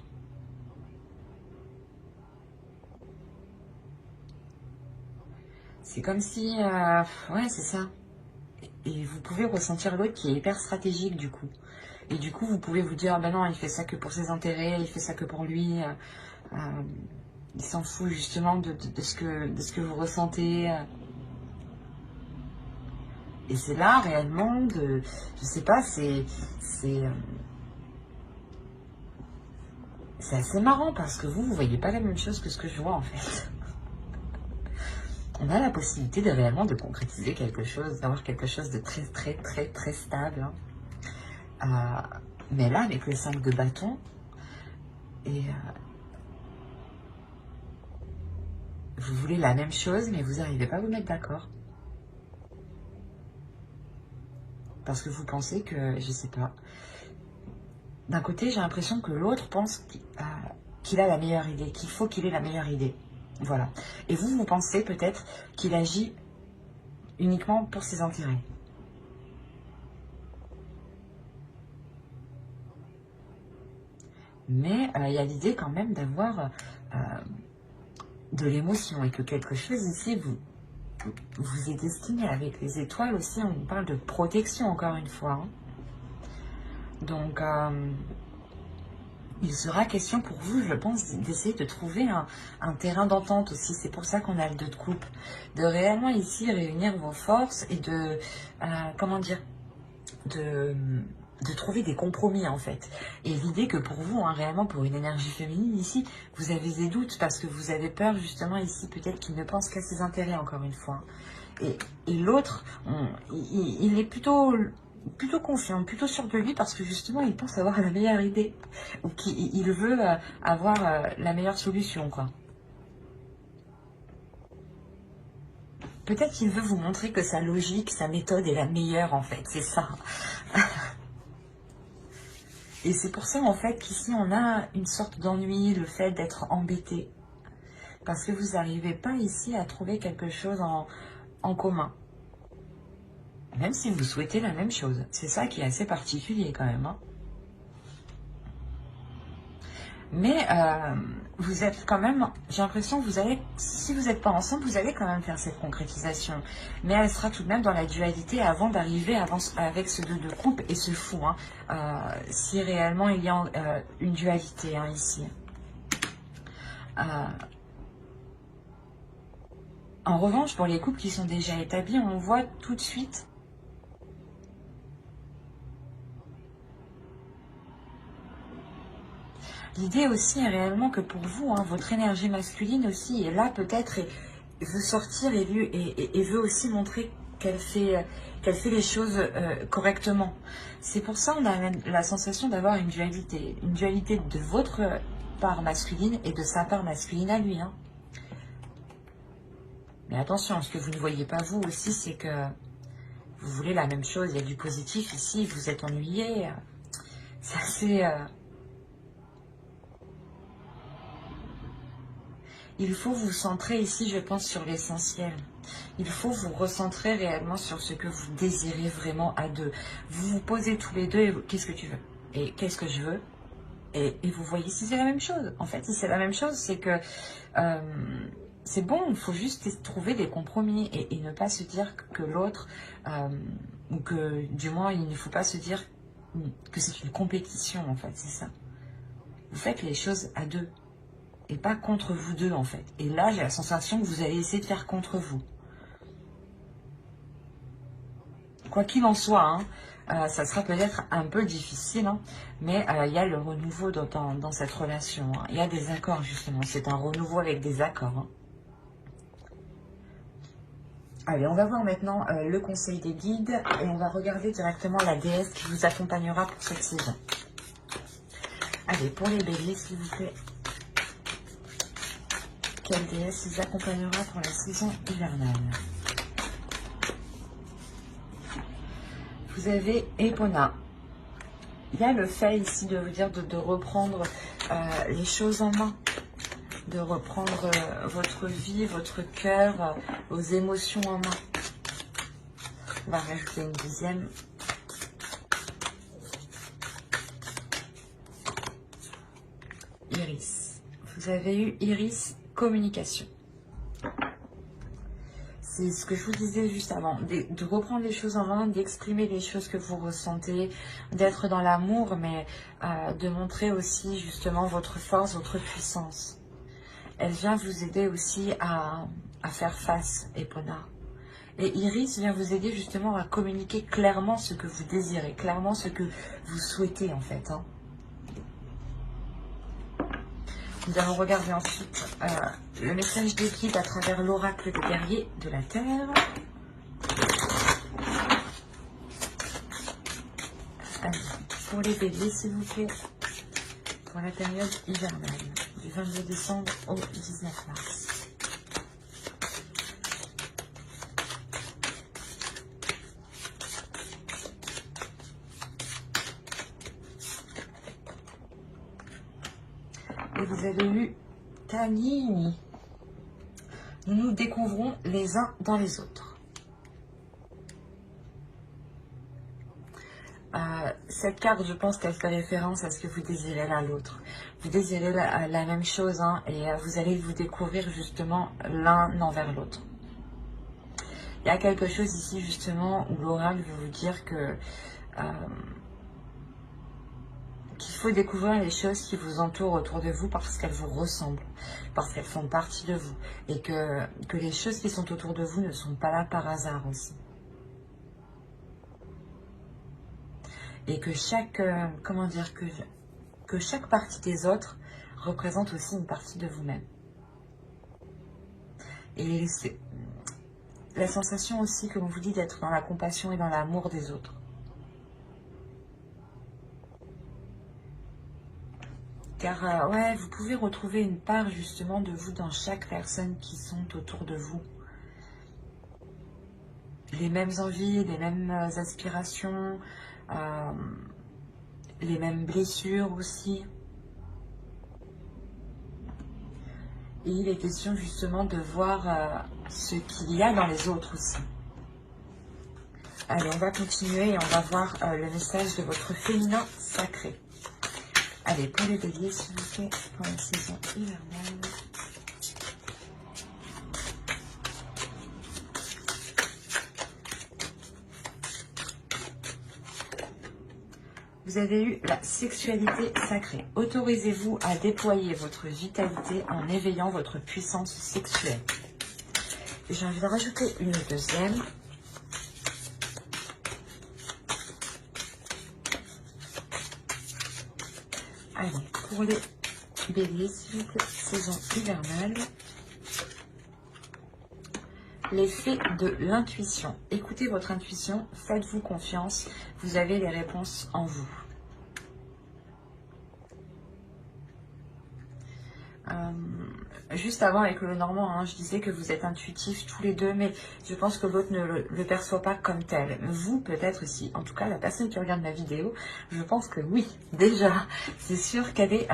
C'est comme si... ouais, c'est ça. Et vous pouvez ressentir l'autre qui est hyper stratégique, du coup. Et du coup, vous pouvez vous dire, ah ben non, il fait ça que pour ses intérêts, il fait ça que pour lui. Il s'en fout justement de ce que vous ressentez. Et c'est là, réellement, je sais pas, c'est assez marrant parce que vous voyez pas la même chose que ce que je vois, en fait. On a la possibilité réellement de concrétiser quelque chose, d'avoir quelque chose de très, très, très, très stable. Mais là, avec le 5 de bâton, et vous voulez la même chose, mais vous n'arrivez pas à vous mettre d'accord. Parce que vous pensez que, je sais pas, d'un côté, j'ai l'impression que l'autre pense qu'il a la meilleure idée, qu'il faut qu'il ait la meilleure idée. Voilà. Et vous, vous pensez peut-être qu'il agit uniquement pour ses intérêts. Mais il y a l'idée quand même d'avoir de l'émotion et que quelque chose ici vous est destiné avec les étoiles aussi. On parle de protection encore une fois. Hein. Donc, il sera question pour vous, je pense, d'essayer de trouver un terrain d'entente aussi. C'est pour ça qu'on a le 2 de coupe. De réellement ici réunir vos forces et de, comment dire, de trouver des compromis en fait. Et l'idée que pour vous, hein, réellement pour une énergie féminine ici, vous avez des doutes parce que vous avez peur justement ici peut-être qu'il ne pense qu'à ses intérêts encore une fois. Et l'autre, il est plutôt confiant, plutôt sûr de lui parce que justement il pense avoir la meilleure idée ou qu'il veut avoir la meilleure solution quoi. Peut-être qu'il veut vous montrer que sa logique, sa méthode est la meilleure en fait, c'est ça. Et c'est pour ça en fait qu'ici on a une sorte d'ennui, le fait d'être embêté. Parce que vous n'arrivez pas ici à trouver quelque chose en commun. Même si vous souhaitez la même chose. C'est ça qui est assez particulier quand même. Hein. Mais vous êtes quand même, j'ai l'impression que vous allez, si vous n'êtes pas ensemble, vous allez quand même faire cette concrétisation. Mais elle sera tout de même dans la dualité avant d'arriver avec ce 2 de coupe et ce fou. Hein, si réellement il y a une dualité hein, ici. En revanche, pour les couples qui sont déjà établis, on voit tout de suite l'idée aussi est réellement que pour vous, hein, votre énergie masculine aussi est là peut-être et veut sortir et veut aussi montrer qu'elle fait les choses correctement. C'est pour ça qu'on a la sensation d'avoir une dualité de votre part masculine et de sa part masculine à lui. Hein. Mais attention, ce que vous ne voyez pas vous aussi, c'est que vous voulez la même chose. Il y a du positif ici, vous êtes ennuyé. C'est assez... Il faut vous centrer ici, je pense, sur l'essentiel. Il faut vous recentrer réellement sur ce que vous désirez vraiment à deux. Vous vous posez tous les deux et qu'est-ce que tu veux? Et qu'est-ce que je veux? Et vous voyez si c'est la même chose. En fait, si c'est la même chose, c'est que c'est bon, il faut juste trouver des compromis et ne pas se dire que l'autre, ou que du moins, il ne faut pas se dire que c'est une compétition, en fait, c'est ça. Vous faites les choses à deux. Et pas contre vous deux en fait. Et là j'ai la sensation que vous allez essayer de faire contre vous. Quoi qu'il en soit, hein, ça sera peut-être un peu difficile, hein, mais il y a le renouveau dans cette relation. Hein. Il y a des accords justement, c'est un renouveau avec des accords. Hein. Allez, on va voir maintenant le conseil des guides et on va regarder directement la déesse qui vous accompagnera pour cette saison. Allez, pour les béliers s'il vous plaît. Quelle déesse les accompagnera pour la saison hivernale? Vous avez Epona. Il y a le fait ici de vous dire de reprendre les choses en main, de reprendre votre vie, votre cœur, vos émotions en main. On va rajouter une deuxième. Iris. Vous avez eu Iris. Communication. C'est ce que je vous disais juste avant, de reprendre les choses en main, d'exprimer les choses que vous ressentez, d'être dans l'amour, mais de montrer aussi justement votre force, votre puissance. Elle vient vous aider aussi à faire face, Epona. Et Iris vient vous aider justement à communiquer clairement ce que vous désirez, clairement ce que vous souhaitez en fait. Hein. Nous allons regarder ensuite le message des guides à travers l'oracle des guerriers de la Terre. Allez, pour les béliers, s'il vous plaît, pour la période hivernale, du 22 décembre au 19 mars. Et vous avez eu Tanini. Nous nous découvrons les uns dans les autres. Cette carte, je pense qu'elle fait référence à ce que vous désirez l'un l'autre. Vous désirez la même chose, hein, et vous allez vous découvrir justement l'un envers l'autre. Il y a quelque chose ici justement où l'oracle veut vous dire que qu'il faut découvrir les choses qui vous entourent autour de vous parce qu'elles vous ressemblent, parce qu'elles font partie de vous, et que les choses qui sont autour de vous ne sont pas là par hasard aussi. Et que chaque, comment dire, que chaque partie des autres représente aussi une partie de vous-même. Et c'est la sensation aussi, comme on vous dit, d'être dans la compassion et dans l'amour des autres. Car, ouais, vous pouvez retrouver une part justement de vous dans chaque personne qui sont autour de vous. Les mêmes envies, les mêmes aspirations, les mêmes blessures aussi. Et il est question justement de voir ce qu'il y a dans les autres aussi. Allez, on va continuer et on va voir le message de votre féminin sacré. Allez, pour les béliers, s'il vous plaît, pour la saison hivernale. Vous avez eu la sexualité sacrée. Autorisez-vous à déployer votre vitalité en éveillant votre puissance sexuelle. J'ai envie de rajouter une deuxième. Allez, pour les béliers, s'il vous plaît, saison hivernale. L'effet de l'intuition. Écoutez votre intuition, faites-vous confiance, vous avez les réponses en vous. Juste avant avec le Normand, hein, je disais que vous êtes intuitifs tous les deux, mais je pense que l'autre ne le perçoit pas comme tel. Vous, peut-être aussi. En tout cas, la personne qui regarde ma vidéo, je pense que oui, déjà. C'est sûr qu'elle est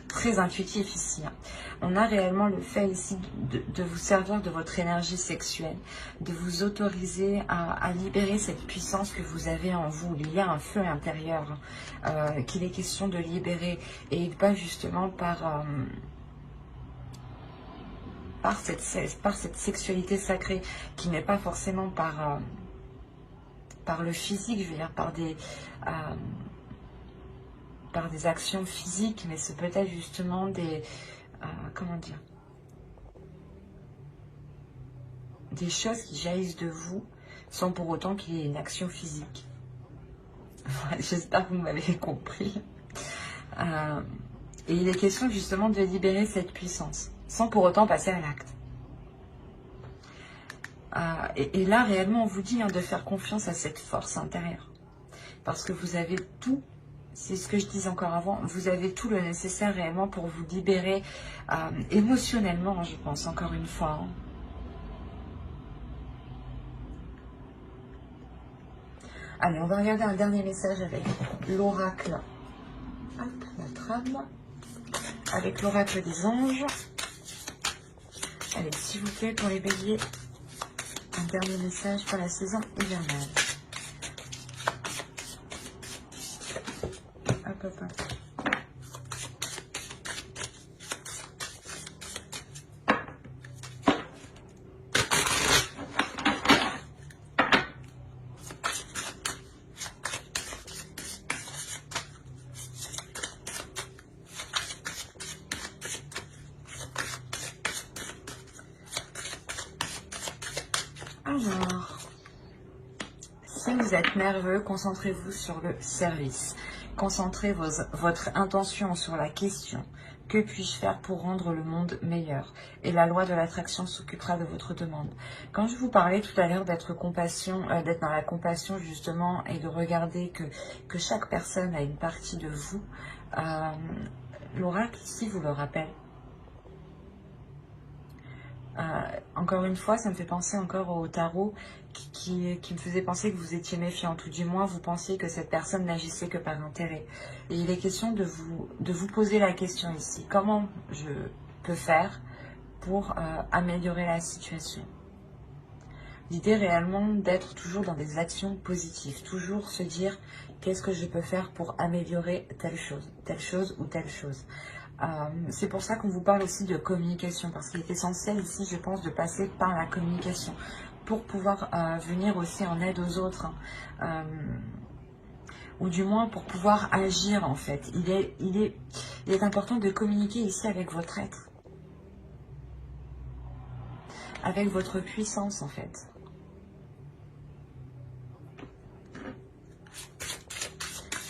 très intuitive ici. Hein. On a réellement le fait ici de vous servir de votre énergie sexuelle, de vous autoriser à libérer cette puissance que vous avez en vous. Il y a un feu intérieur qu'il est question de libérer, et pas justement par cette sexualité sacrée qui n'est pas forcément par le physique, je veux dire par des actions physiques, mais c'est peut-être justement des comment dire, des choses qui jaillissent de vous sans pour autant qu'il y ait une action physique. J'espère que vous m'avez compris. Et il est question justement de libérer cette puissance sans pour autant passer à l'acte. Et là, réellement, on vous dit de faire confiance à cette force intérieure. Parce que vous avez tout, c'est ce que je disais encore avant, vous avez tout le nécessaire réellement pour vous libérer émotionnellement, je pense, encore une fois. Hein. Allez, on va regarder un dernier message avec l'oracle. Hop, la trame. Avec l'oracle des anges. Allez, s'il vous plaît, pour les béliers, un dernier message pour la saison hivernale. Hop, hop, hop. Alors, si vous êtes nerveux, concentrez-vous sur le service. Concentrez votre intention sur la question. Que puis-je faire pour rendre le monde meilleur? Et la loi de l'attraction s'occupera de votre demande. Quand je vous parlais tout à l'heure d'être dans la compassion justement, et de regarder que chaque personne a une partie de vous, l'oracle ici vous le rappelle. Encore une fois, ça me fait penser encore au tarot qui me faisait penser que vous étiez méfiant, ou du moins vous pensiez que cette personne n'agissait que par intérêt. Et il est question de vous poser la question ici. Comment je peux faire pour améliorer la situation? L'idée réellement d'être toujours dans des actions positives, toujours se dire qu'est-ce que je peux faire pour améliorer telle chose ou telle chose. C'est pour ça qu'on vous parle aussi de communication, parce qu'il est essentiel ici, je pense, de passer par la communication pour pouvoir venir aussi en aide aux autres, hein. Ou du moins pour pouvoir agir en fait. Il est important de communiquer ici avec votre être, avec votre puissance en fait.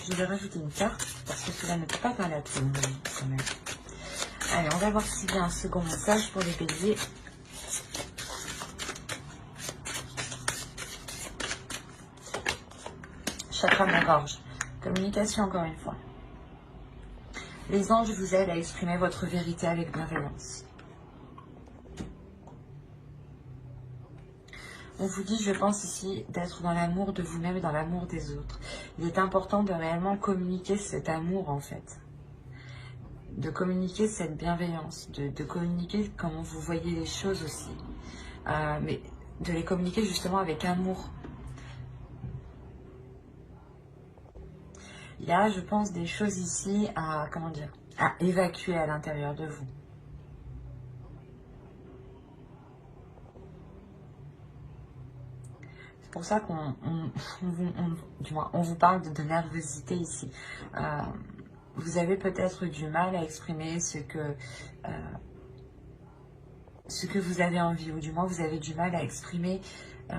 Je vais rajouter une carte parce que cela ne peut pas parler à tout le monde quand même. Allez, on va voir s'il y a un second message pour les béliers. Chakra de la gorge. Communication encore une fois. Les anges vous aident à exprimer votre vérité avec bienveillance. On vous dit, je pense ici, d'être dans l'amour de vous-même et dans l'amour des autres. Il est important de réellement communiquer cet amour, en fait. De communiquer cette bienveillance, de communiquer comment vous voyez les choses aussi. Mais de les communiquer justement avec amour. Il y a, je pense, des choses ici à, comment dire, à évacuer à l'intérieur de vous. C'est pour ça qu'on vous parle de nervosité ici. Vous avez peut-être du mal à exprimer ce que vous avez envie, ou du moins vous avez du mal à exprimer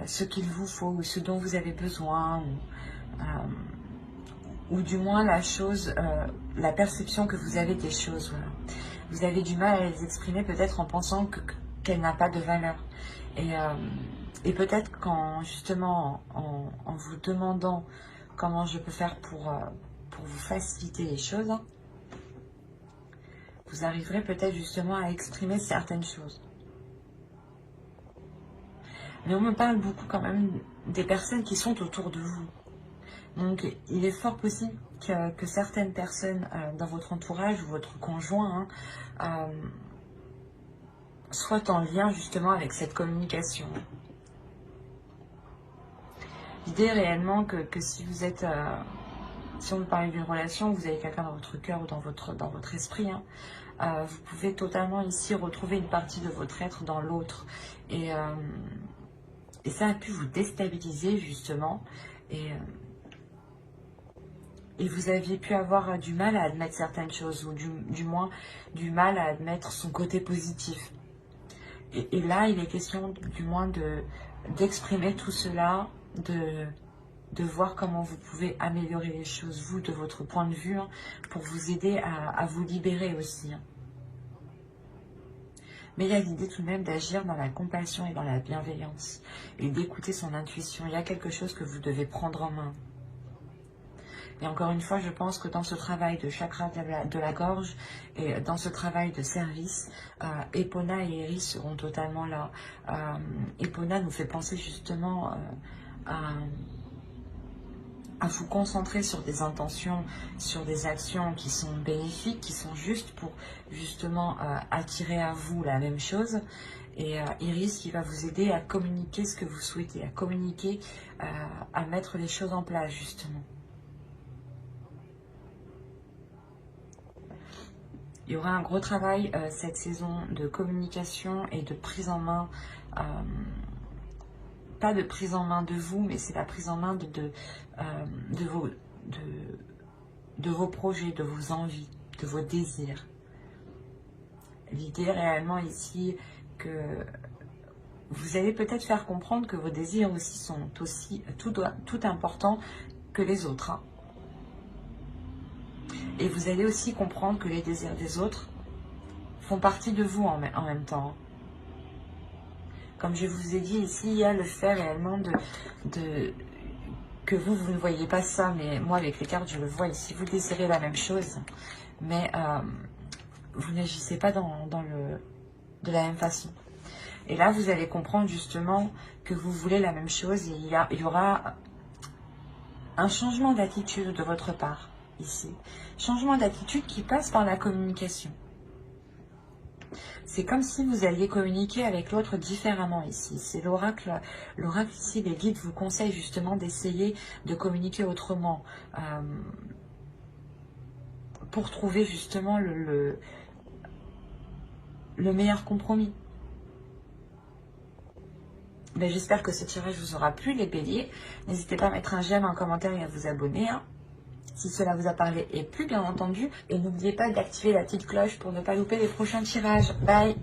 ce qu'il vous faut, ou ce dont vous avez besoin, ou du moins la perception que vous avez des choses. Voilà. Vous avez du mal à les exprimer peut-être en pensant qu'elle n'a pas de valeur. Et peut-être qu'en justement en vous demandant comment je peux faire pour vous faciliter les choses, hein, vous arriverez peut-être justement à exprimer certaines choses. Mais on me parle beaucoup quand même des personnes qui sont autour de vous. Donc il est fort possible que certaines personnes dans votre entourage ou votre conjoint soient en lien justement avec cette communication. L'idée réellement que si vous êtes, si on veut parler d'une relation, vous avez quelqu'un dans votre cœur ou dans votre esprit, hein, vous pouvez totalement ici retrouver une partie de votre être dans l'autre. Et ça a pu vous déstabiliser justement. Et vous aviez pu avoir du mal à admettre certaines choses, ou du moins du mal à admettre son côté positif. Et là, il est question du moins d'exprimer tout cela, de voir comment vous pouvez améliorer les choses, vous, de votre point de vue, hein, pour vous aider à vous libérer aussi. Hein. Mais il y a l'idée tout de même d'agir dans la compassion et dans la bienveillance, et d'écouter son intuition. Il y a quelque chose que vous devez prendre en main. Et encore une fois, je pense que dans ce travail de chakra de la gorge et dans ce travail de service, Epona et Iris seront totalement là. Epona nous fait penser justement à vous concentrer sur des intentions, sur des actions qui sont bénéfiques, qui sont justes pour justement attirer à vous la même chose. Et Iris qui va vous aider à communiquer ce que vous souhaitez, à communiquer, à mettre les choses en place justement. Il y aura un gros travail cette saison de communication et de prise en main, pas de prise en main de vous, mais c'est la prise en main de vos projets, de vos envies, de vos désirs. L'idée réellement ici que vous allez peut-être faire comprendre que vos désirs aussi sont aussi tout importants que les autres. Hein. Et vous allez aussi comprendre que les désirs des autres font partie de vous en même temps. Comme je vous ai dit ici, il y a le fait réellement que vous ne voyez pas ça, mais moi avec les cartes je le vois ici. Vous désirez la même chose, mais vous n'agissez pas de la même façon. Et là, vous allez comprendre justement que vous voulez la même chose et il y aura un changement d'attitude de votre part ici. Changement d'attitude qui passe par la communication. C'est comme si vous alliez communiquer avec l'autre différemment ici. C'est l'oracle. L'oracle ici, les guides vous conseillent justement d'essayer de communiquer autrement pour trouver justement le meilleur compromis. Ben, j'espère que ce tirage vous aura plu, les béliers. N'hésitez pas à mettre un j'aime, un commentaire et à vous abonner. Si cela vous a parlé et plu, bien entendu. Et n'oubliez pas d'activer la petite cloche pour ne pas louper les prochains tirages. Bye!